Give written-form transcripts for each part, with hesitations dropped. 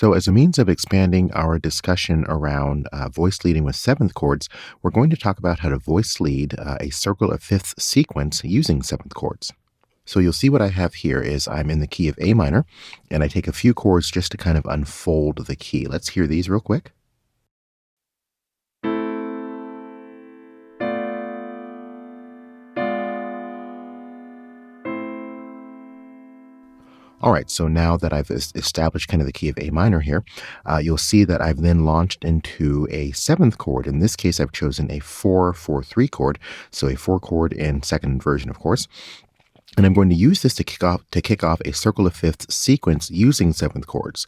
So, as a means of expanding our discussion around voice leading with seventh chords, we're going to talk about how to voice lead a circle of fifths sequence using seventh chords. So, you'll see what I have here is I'm in the key of A minor, and I take a few chords just to kind of unfold the key. Let's hear these real quick. All right, so now that I've established kind of the key of A minor here, you'll see that I've then launched into a seventh chord. In this case, I've chosen a 4-4-3 chord, so a 4 chord in second inversion, of course. And I'm going to use this to kick off a circle of fifths sequence using seventh chords.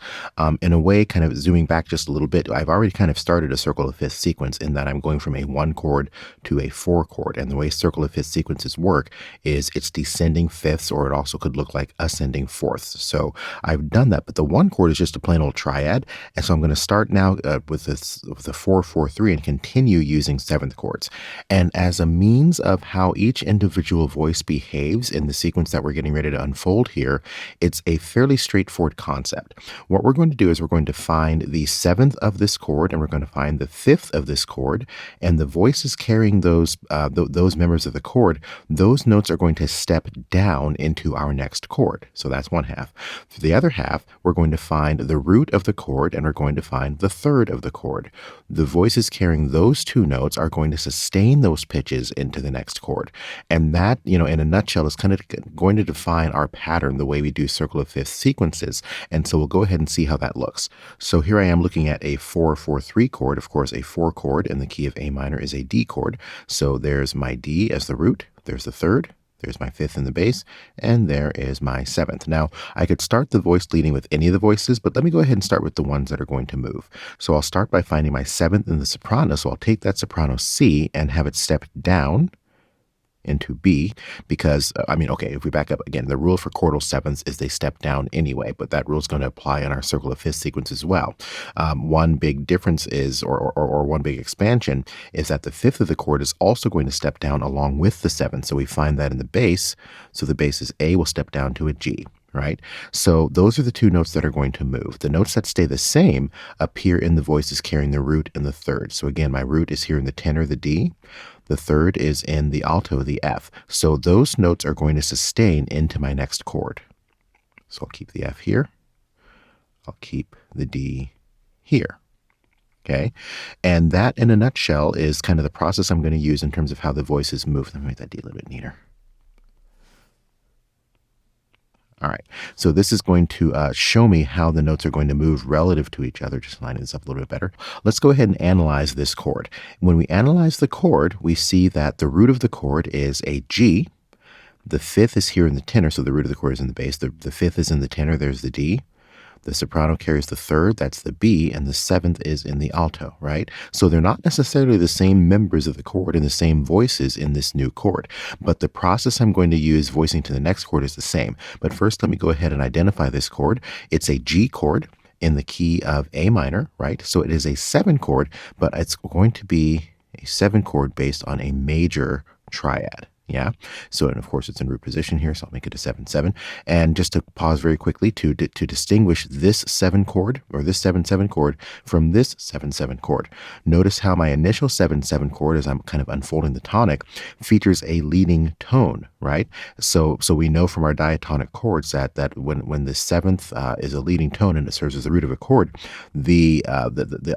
In a way, kind of zooming back just a little bit, I've already kind of started a circle of fifths sequence in that I'm going from a 1 chord to a 4 chord. And the way circle of fifths sequences work is it's descending fifths, or it also could look like ascending fourths. So I've done that, but the 1 chord is just a plain old triad. And so I'm going to start now with the 4-4-3 and continue using seventh chords. And as a means of how each individual voice behaves in the sequence that we're getting ready to unfold here, it's a fairly straightforward concept. What we're going to do is we're going to find the 7th of this chord, and we're going to find the 5th of this chord, and the voices carrying those members of the chord, those notes are going to step down into our next chord. So that's one half. For the other half, we're going to find the root of the chord, and we're going to find the 3rd of the chord. The voices carrying those 2 notes are going to sustain those pitches into the next chord. And that, in a nutshell, is kind of going to define our pattern, the way we do circle of fifths sequences. And so we'll go ahead and see how that looks. So here I am looking at a 4-4-3 chord. Of course, a 4 chord in the key of A minor is a D chord. So there's my D as the root, there's the 3rd, there's my 5th in the bass, and there is my 7th. Now, I could start the voice leading with any of the voices, but let me go ahead and start with the ones that are going to move. So I'll start by finding my 7th in the soprano. So I'll take that soprano C and have it step down into B, because, if we back up again, the rule for chordal sevenths is they step down anyway, but that rule is going to apply in our circle of fifths sequence as well. One big difference is, or one big expansion, is that the 5th of the chord is also going to step down along with the 7th. So we find that in the bass. So the bass is A will step down to a G. Right? So those are the 2 notes that are going to move. The notes that stay the same appear in the voices carrying the root and the 3rd. So again, my root is here in the tenor, the D. The 3rd is in the alto, the F. So those notes are going to sustain into my next chord. So I'll keep the F here. I'll keep the D here. Okay? And that, in a nutshell, is kind of the process I'm going to use in terms of how the voices move. Let me make that D a little bit neater. All right, so this is going to show me how the notes are going to move relative to each other. Just lining this up a little bit better. Let's go ahead and analyze this chord. When we analyze the chord, we see that the root of the chord is a G. The 5th is here in the tenor, so the root of the chord is in the bass. The 5th is in the tenor, there's the D. The soprano carries the 3rd, that's the B, and the 7th is in the alto, right? So they're not necessarily the same members of the chord and the same voices in this new chord, but the process I'm going to use voicing to the next chord is the same. But first, let me go ahead and identify this chord. It's a G chord in the key of A minor, right? So it is a 7 chord, but it's going to be a 7 chord based on a major triad. Yeah. So, and of course, it's in root position here, so I'll make it a 7-7. And just to pause very quickly to distinguish this 7 chord, or this 7-7 chord, from this 7-7 chord. Notice how my initial 7-7 chord, as I'm kind of unfolding the tonic, features a leading tone, right? So we know from our diatonic chords that when the 7th is a leading tone and it serves as the root of a chord, the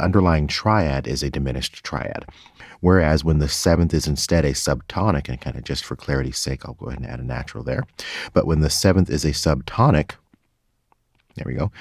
underlying triad is a diminished triad. Whereas when the 7th is instead a subtonic, and kind of just for clarity's sake, I'll go ahead and add a natural there. But when the 7th is a subtonic, there we go,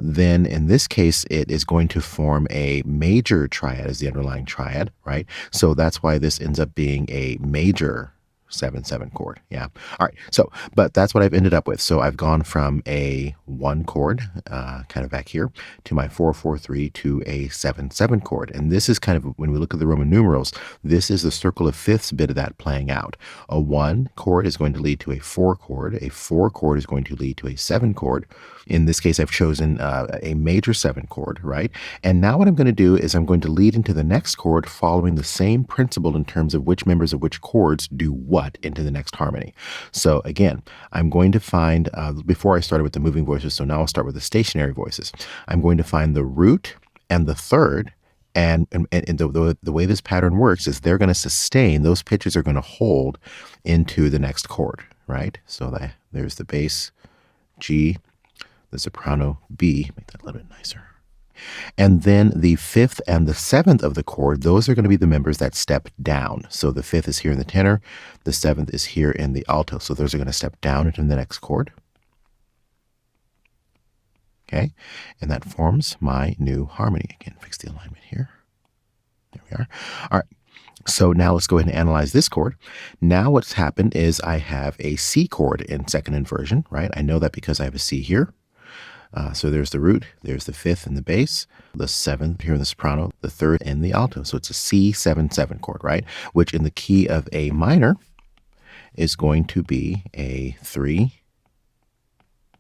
then in this case, it is going to form a major triad as the underlying triad, right? So that's why this ends up being a major 7-7 chord. Yeah. All right. So, but that's what I've ended up with. So I've gone from a 1 chord, kind of back here, to my 4-4-3 to a 7-7 chord. And this is kind of, when we look at the Roman numerals, this is the circle of fifths bit of that playing out. A 1 chord is going to lead to a 4 chord. A 4 chord is going to lead to a 7 chord. In this case, I've chosen a major 7 chord, right? And now what I'm going to do is I'm going to lead into the next chord following the same principle in terms of which members of which chords do what into the next harmony. So again, I'm going to find, before I started with the moving voices, so now I'll start with the stationary voices. I'm going to find the root and the third. And the way this pattern works is they're going to sustain, those pitches are going to hold into the next chord, right? So there's the bass G, the soprano B, make that a little bit nicer. And then the fifth and the seventh of the chord, those are going to be the members that step down. So the fifth is here in the tenor, the seventh is here in the alto. So those are going to step down into the next chord. Okay, and that forms my new harmony. Again, fix the alignment here. There we are. All right. So now let's go ahead and analyze this chord. Now what's happened is I have a C chord in second inversion, right? I know that because I have a C here. So there's the root, there's the fifth in the bass, the seventh here in the soprano, the third in the alto. So it's a C7-7 chord, right? Which in the key of A minor is going to be a 3.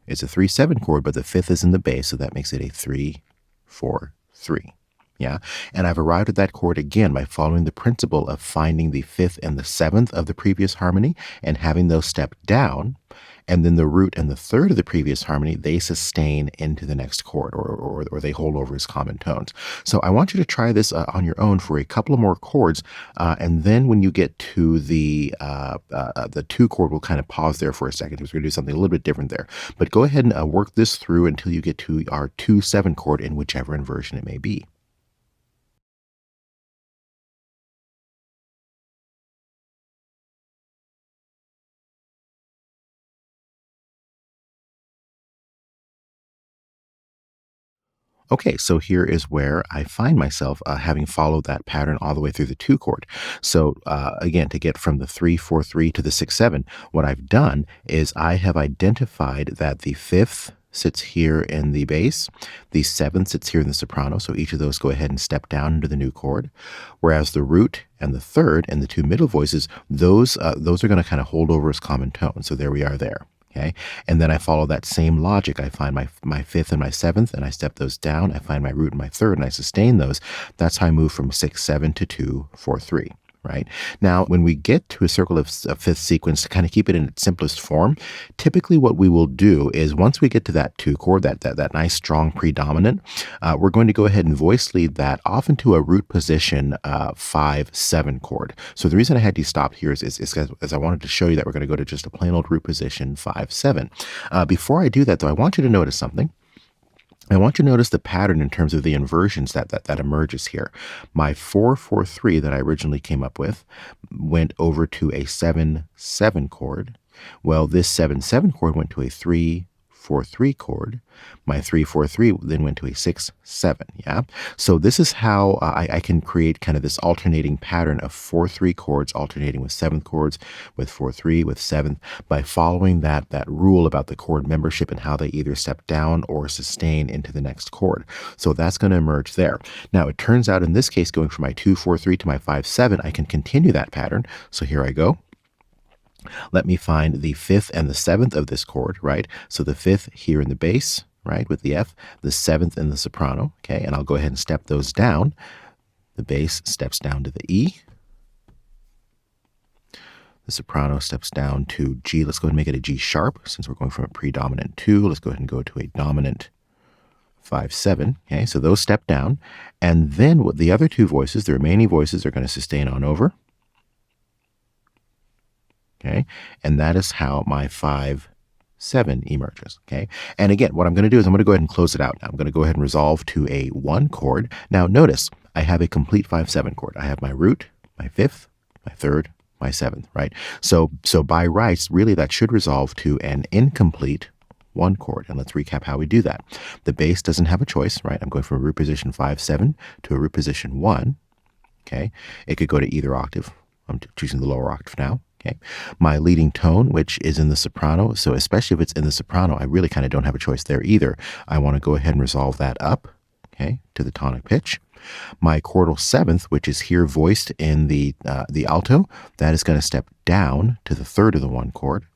It's a 3-7 chord, but the fifth is in the bass, so that makes it a 3-4-3. Yeah, and I've arrived at that chord again by following the principle of finding the fifth and the seventh of the previous harmony and having those step down, and then the root and the third of the previous harmony, they sustain into the next chord, or they hold over as common tones. So I want you to try this on your own for a couple of more chords, and then when you get to the 2 chord, we'll kind of pause there for a second because we're going to do something a little bit different there. But go ahead and work this through until you get to our 2-7 chord in whichever inversion it may be. Okay, so here is where I find myself having followed that pattern all the way through the 2 chord. So again, to get from the 3-4-3 to the 6-7, what I've done is I have identified that the fifth sits here in the bass, the seventh sits here in the soprano, so each of those go ahead and step down into the new chord, whereas the root and the third and the 2 middle voices, those are going to kind of hold over as common tones. So there we are there. Okay, and then I follow that same logic. I find my fifth and my seventh, and I step those down. I find my root and my third, and I sustain those. That's how I move from 6-7 to 2-4-3. Right now, when we get to a circle of fifth sequence, to kind of keep it in its simplest form, typically what we will do is once we get to that 2 chord, that nice strong predominant, we're going to go ahead and voice lead that off into a root position 5-7 chord. So the reason I had you stop here is I wanted to show you that we're going to go to just a plain old root position 5-7. Before I do that, though, I want you to notice something. I want you to notice the pattern in terms of the inversions that emerges here. My 4-4-3 that I originally came up with went over to a 7-7 chord. Well, this 7-7 chord went to a 3-4-3 chord. My 3-4-3 then went to a 6-7, yeah? So this is how I can create kind of this alternating pattern of 4-3 chords alternating with 7th chords, with 4-3, with 7th, by following that rule about the chord membership and how they either step down or sustain into the next chord. So that's going to emerge there. Now, it turns out in this case, going from my 2-4-3 to my 5-7, I can continue that pattern. So here I go. Let me find the fifth and the seventh of this chord, right? So the fifth here in the bass, right, with the F, the seventh in the soprano, okay? And I'll go ahead and step those down. The bass steps down to the E. The soprano steps down to G. Let's go ahead and make it a G sharp. Since we're going from a predominant 2, let's go ahead and go to a dominant 5-7, okay? So those step down. And then with the other 2 voices, the remaining voices are going to sustain on over. Okay, and that is how my 5-7 emerges. Okay, and again, what I'm going to do is I'm going to go ahead and close it out. Now I'm going to go ahead and resolve to a 1 chord. Now notice I have a complete 5-7 chord. I have my root, my fifth, my third, my seventh. Right. So by rights, really that should resolve to an incomplete 1 chord. And let's recap how we do that. The bass doesn't have a choice. Right. I'm going from a root position 5-7 to a root position 1. Okay, it could go to either octave. I'm choosing the lower octave now. Okay, my leading tone, which is in the soprano, so especially if it's in the soprano, I really kind of don't have a choice there either. I want to go ahead and resolve that up, okay, to the tonic pitch. My chordal seventh, which is here voiced in the alto, that is going to step down to the third of the 1 chord.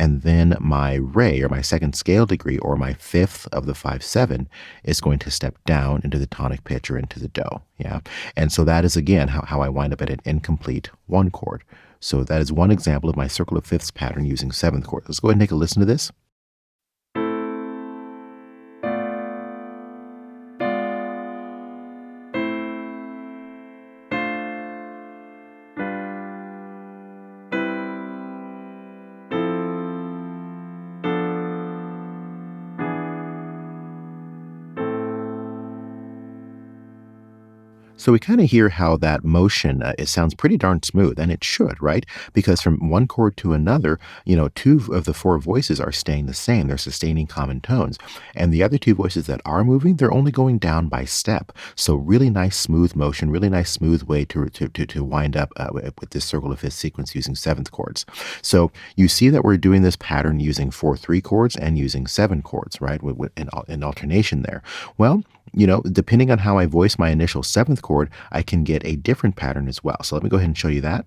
and then my re, or my second scale degree, or my fifth of the 5/7, is going to step down into the tonic pitch or into the do. Yeah. And so that is again how I wind up at an incomplete one chord. So that is one example of my circle of fifths pattern using seventh chord. Let's go ahead and take a listen to this. So we kind of hear how that motion, it sounds pretty darn smooth, and it should, right? Because from one chord to another, two of the four voices are staying the same. They're sustaining common tones. And the other two voices that are moving, they're only going down by step. So really nice smooth motion, really nice smooth way to wind up with this circle of fifth sequence using seventh chords. So you see that we're doing this pattern using 4/3 chords and using seven chords, right? In alternation there. Well, depending on how I voice my initial seventh chord, I can get a different pattern as well. So let me go ahead and show you that.